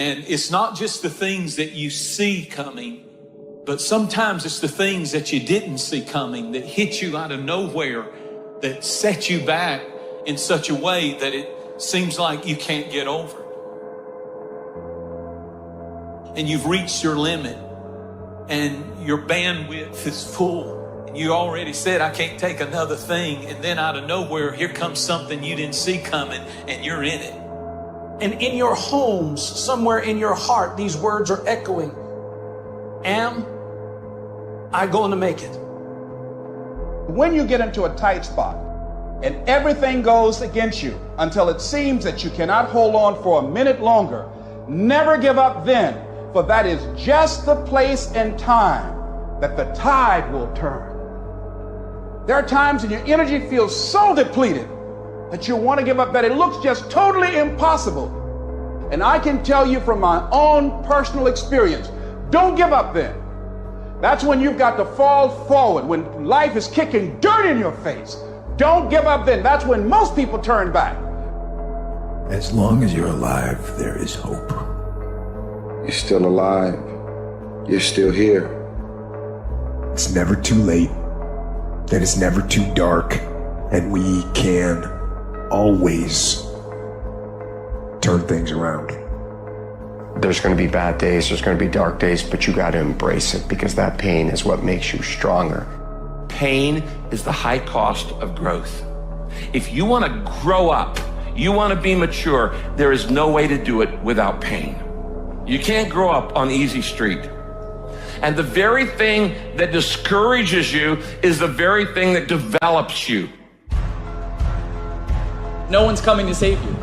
And it's not just the things that you see coming, but sometimes it's the things that you didn't see coming that hit you out of nowhere, that set you back in such a way that it seems like you can't get over. And you've reached your limit and your bandwidth is full. And you already said, I can't take another thing. And then out of nowhere, here comes something you didn't see coming and you're in it. And in your homes, somewhere in your heart, these words are echoing. Am I going to make it? When you get into a tight spot and everything goes against you until it seems that you cannot hold on for a minute longer, never give up then, for that is just the place and time that the tide will turn. There are times when your energy feels so depleted that you want to give up, that it looks just totally impossible. And I can tell you from my own personal experience, don't give up then. That's when you've got to fall forward, when life is kicking dirt in your face. Don't give up then. That's when most people turn back. As long as you're alive, there is hope. You're still alive. You're still here. It's never too late, and it's never too dark, and we can always turn things around. There's going to be bad days, there's going to be dark days, but you got to embrace it, because that pain is what makes you stronger. Pain is the high cost of growth. If you want to grow up, you want to be mature, there is no way to do it without pain. You can't grow up on easy street. And the very thing that discourages you is the very thing that develops you. No one's coming to save you.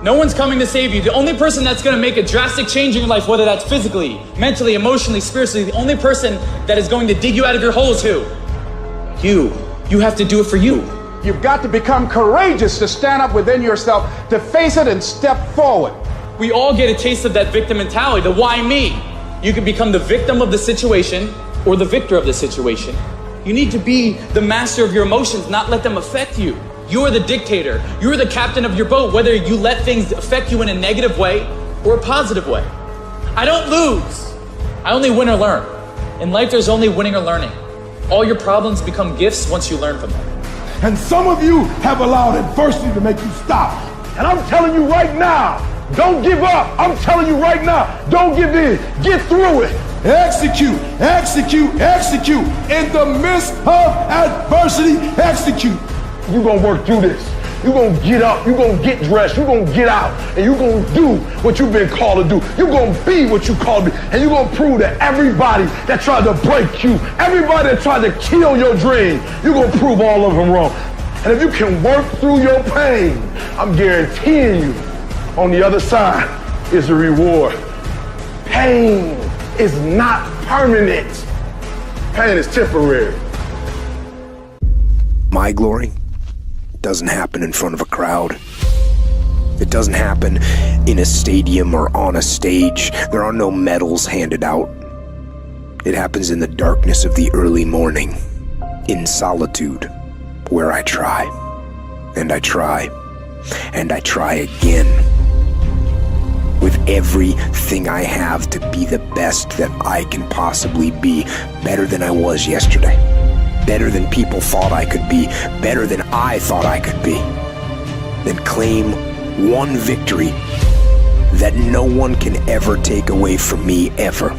No one's coming to save you. The only person that's going to make a drastic change in your life, whether that's physically, mentally, emotionally, spiritually, the only person that is going to dig you out of your hole is who? You. You have to do it for you. You've got to become courageous to stand up within yourself, to face it and step forward. We all get a taste of that victim mentality, the why me. You can become the victim of the situation or the victor of the situation. You need to be the master of your emotions, not let them affect you. You're the dictator. You're the captain of your boat, whether you let things affect you in a negative way or a positive way. I don't lose. I only win or learn. In life, there's only winning or learning. All your problems become gifts once you learn from them. And some of you have allowed adversity to make you stop. And I'm telling you right now, don't give up. I'm telling you right now, don't give in. Get through it. Execute, execute, execute. In the midst of adversity, execute. You're going to work through this. You're going to get up. You're going to get dressed. You're going to get out. And you're going to do what you've been called to do. You're going to be what you called to be. And you're going to prove to everybody that tried to break you, everybody that tried to kill your dream, you're going to prove all of them wrong. And if you can work through your pain, I'm guaranteeing you, on the other side is a reward. Pain is not permanent. Pain is temporary. My glory doesn't happen in front of a crowd. It doesn't happen in a stadium or on a stage. There are no medals handed out. It happens in the darkness of the early morning, in solitude, where I try, and I try, and I try again, with everything I have to be the best that I can possibly be, better than I was yesterday, better than people thought I could be, better than I thought I could be. Then claim one victory that no one can ever take away from me, ever.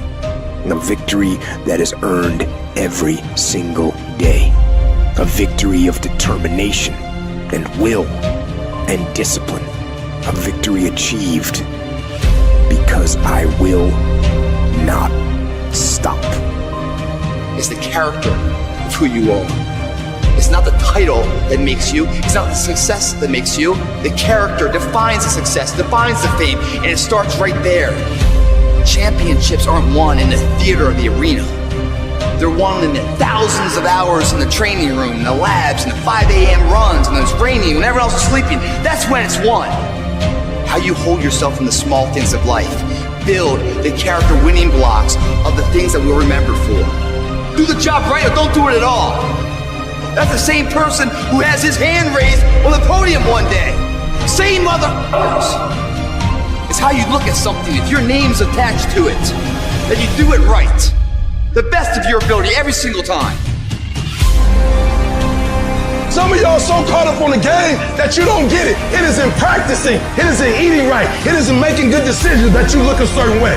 A victory that is earned every single day. A victory of determination and will and discipline. A victory achieved because I will not stop. It's the character of who you are. It's not the title that makes you. It's not the success that makes you. The character defines the success, defines the fame, and it starts right there. Championships aren't won in the theater or the arena. They're won in the thousands of hours in the training room, in the labs, in the 5 a.m. runs, and it's raining, when everyone else is sleeping. That's when it's won. How you hold yourself in the small things of life. Build the character winning blocks of the things that we'll remember for. Do the job right or don't do it at all. That's the same person who has his hand raised on the podium one day. Same motherfuckers. It's how you look at something. If your name's attached to it, then you do it right. The best of your ability every single time. Some of y'all so caught up on the game that you don't get it. It is in practicing. It is in eating right. It is in making good decisions that you look a certain way.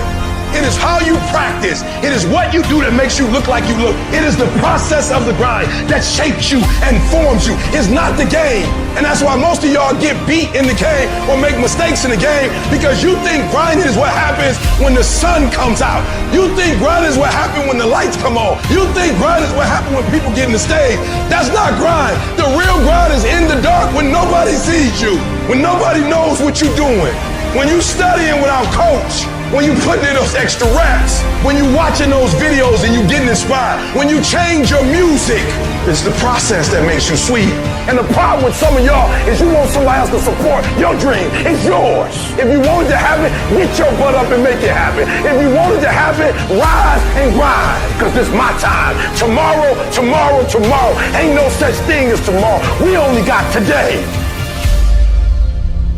It is how you practice. It is what you do that makes you look like you look. It is the process of the grind that shapes you and forms you. It's not the game. And that's why most of y'all get beat in the game or make mistakes in the game, because you think grinding is what happens when the sun comes out. You think grinding is what happens when the lights come on. You think grinding is what happens when people get in the stage. That's not grind. The real grind is in the dark when nobody sees you, when nobody knows what you're doing, when you studying without coach, when you putting in those extra reps, when you watching those videos and you getting inspired, when you change your music. It's the process that makes you sweet. And the problem with some of y'all is you want somebody else to support your dream. It's yours. If you wanted to happen, get your butt up and make it happen. If you wanted to happen, rise and grind, because this is my time. Tomorrow, tomorrow, tomorrow. Ain't no such thing as tomorrow. We only got today.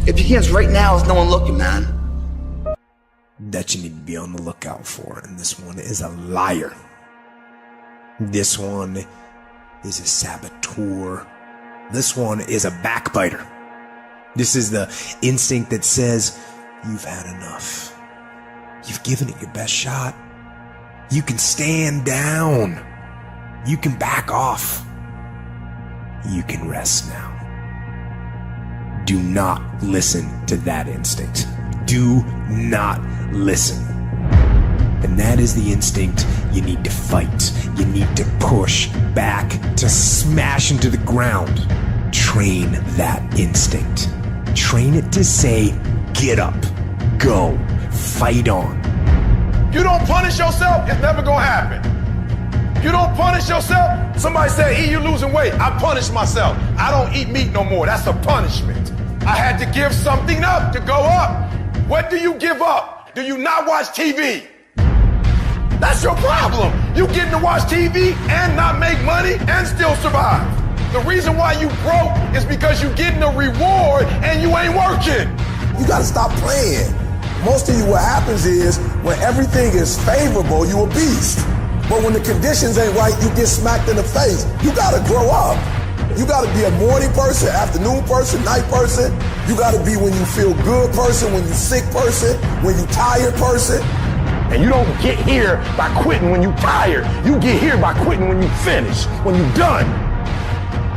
It begins right now with no one looking, man. That you need to be on the lookout for. And this one is a liar. This one is a saboteur. This one is a backbiter. This is the instinct that says, you've had enough. You've given it your best shot. You can stand down. You can back off. You can rest now. Do not listen to that instinct. Do not listen. And that is the instinct you need to fight. You need to push back, to smash into the ground. Train that instinct. Train it to say, get up, go, fight on. You don't punish yourself, it's never gonna happen. You don't punish yourself. Somebody said, E, you losing weight. I punish myself. I don't eat meat no more. That's a punishment. I had to give something up to go up. What do you give up? Do you not watch TV? That's your problem. You getting to watch TV and not make money and still survive. The reason why you broke is because you getting a reward and you ain't working. You gotta stop playing. Most of you, what happens is when everything is favorable, you a beast. But when the conditions ain't right, you get smacked in the face. You gotta grow up. You gotta be a morning person, afternoon person, night person. You gotta be when you feel good person, when you sick person, when you tired person. And you don't get here by quitting when you tired. You get here by quitting when you finish, when you done.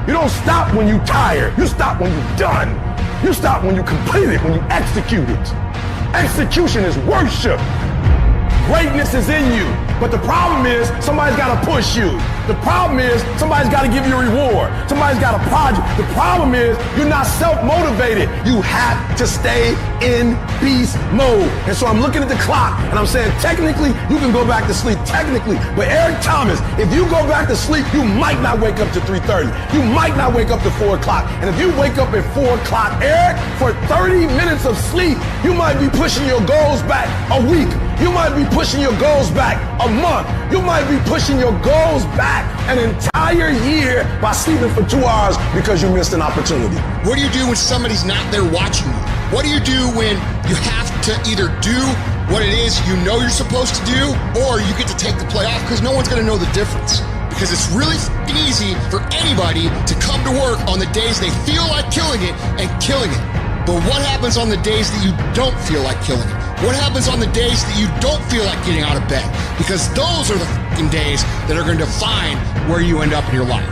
You don't stop when you tired. You stop when you done. You stop when you complete it, when you execute it. Execution is worship. Greatness is in you. But the problem is somebody's got to push you. The problem is somebody's got to give you a reward. Somebody's got a project. The problem is you're not self-motivated. You have to stay in beast mode. And so I'm looking at the clock and I'm saying, technically, you can go back to sleep. Technically. But Eric Thomas, if you go back to sleep, you might not wake up to 3:30. You might not wake up to 4 o'clock. And if you wake up at 4 o'clock, Eric, for 30 minutes of sleep, you might be pushing your goals back a week. You might be pushing your goals back a month. You might be pushing your goals back an entire year by sleeping for 2 hours because you missed an opportunity. What do you do when somebody's not there watching you? What do you do when you have to either do what it is you know you're supposed to do, or you get to take the play off because no one's going to know the difference? Because it's really easy for anybody to come to work on the days they feel like killing it and killing it. But what happens on the days that you don't feel like killing it? What happens on the days that you don't feel like getting out of bed? Because those are the days that are going to define where you end up in your life.